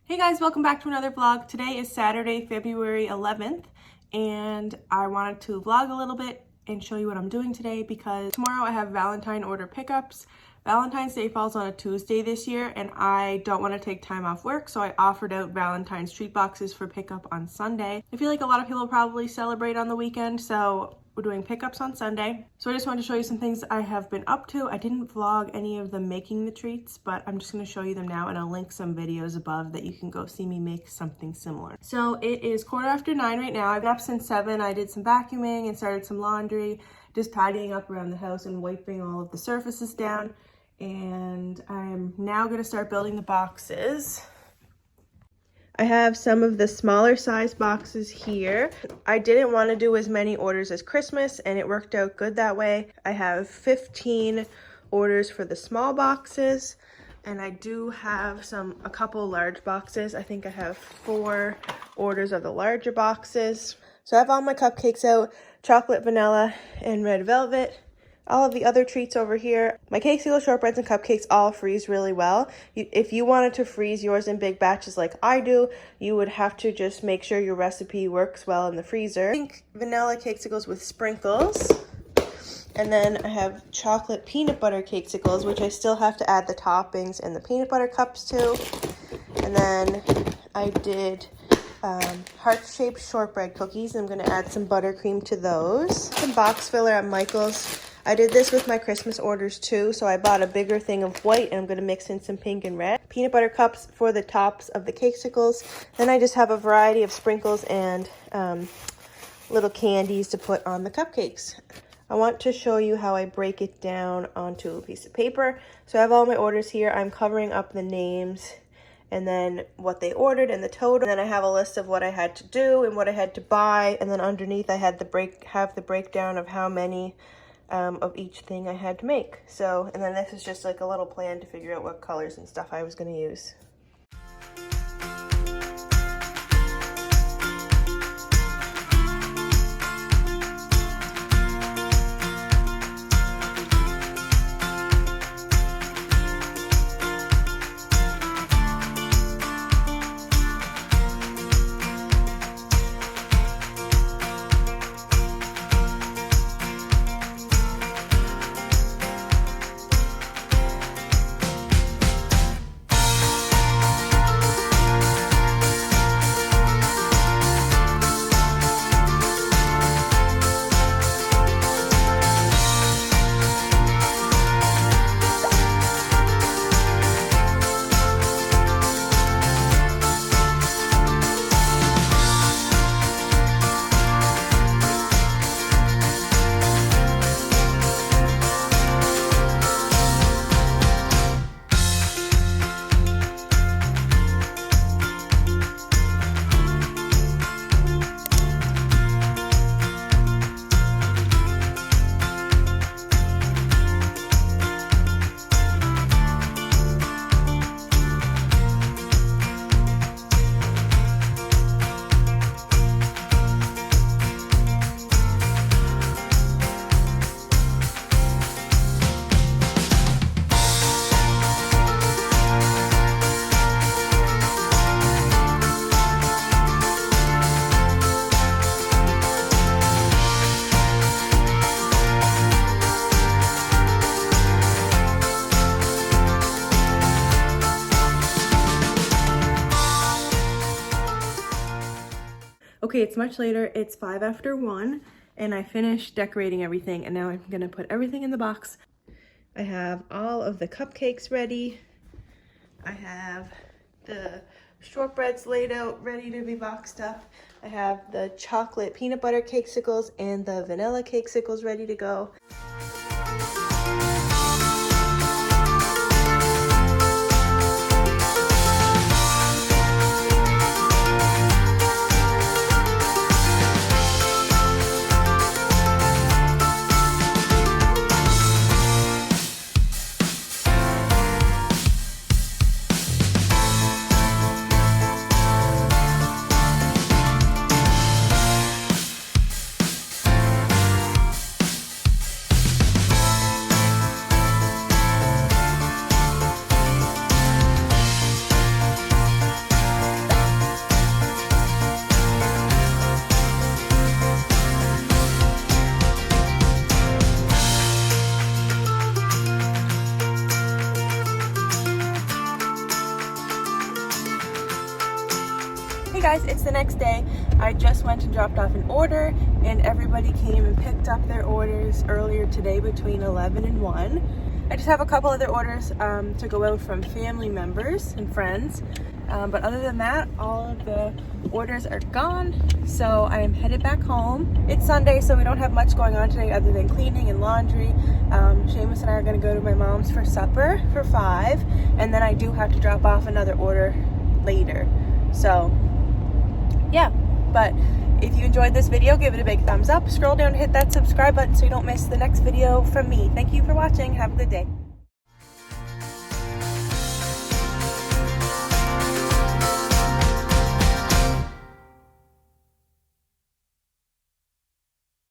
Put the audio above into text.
Hey guys, welcome back to another vlog. Today is Saturday, February 11th, and I wanted to vlog a little bit and show you what I'm doing today because tomorrow I have Valentine order pickups. Valentine's Day falls on a Tuesday this year, and I don't want to take time off work, so I offered out Valentine's treat boxes for pickup on Sunday. I feel like a lot of people probably celebrate on the weekend, so we're doing pickups on Sunday. So I just wanted to show you some things I have been up to. I didn't vlog any of them making the treats, but I'm just going to show you them now, and I'll link some videos above that you can go see me make something similar. So it is 9:15 right now. I've been up since 7. I did some vacuuming and started some laundry, just tidying up around the house and wiping all of the surfaces down. And I'm now going to start building the boxes. I have some of the smaller size boxes here. I didn't want to do as many orders as Christmas, and it worked out good that way. I have 15 orders for the small boxes, and I do have a couple large boxes. I think I have 4 orders of the larger boxes. So I have all my cupcakes out, chocolate, vanilla, and red velvet. All of the other treats over here. My cakes, shortbreads, and cupcakes all freeze really well. If you wanted to freeze yours in big batches like I do, you would have to just make sure your recipe works well in the freezer. I think vanilla cakesicles with sprinkles. And then I have chocolate peanut butter cakesicles, which I still have to add the toppings and the peanut butter cups to. And then I did heart-shaped shortbread cookies. I'm going to add some buttercream to those. Some box filler at Michael's. I did this with my Christmas orders too, so I bought a bigger thing of white, and I'm going to mix in some pink and red. Peanut butter cups for the tops of the cakesicles. Then I just have a variety of sprinkles and little candies to put on the cupcakes. I want to show you how I break it down onto a piece of paper. So I have all my orders here. I'm covering up the names and then what they ordered and the total. And then I have a list of what I had to do and what I had to buy. And then underneath I had the breakdown of how many of each thing I had to make. So, and then this is just like a little plan to figure out what colors and stuff I was going to use. Okay, it's much later. It's 5 after 1, and I finished decorating everything, and now I'm gonna put everything in the box. I have all of the cupcakes ready. I have the shortbreads laid out, ready to be boxed up. I have the chocolate peanut butter cakesicles and the vanilla cakesicles ready to go. Hey guys, it's the next day. I just went and dropped off an order and everybody came and picked up their orders earlier today between 11 and 1. I just have a couple other orders to go out from family members and friends. But other than that, all of the orders are gone. So I am headed back home. It's Sunday, so we don't have much going on today other than cleaning and laundry. Seamus and I are gonna go to my mom's for supper for 5. And then I do have to drop off another order later. So yeah, but if you enjoyed this video, give it a big thumbs up. Scroll down and hit that subscribe button so you don't miss the next video from me. Thank you for watching. Have a good day.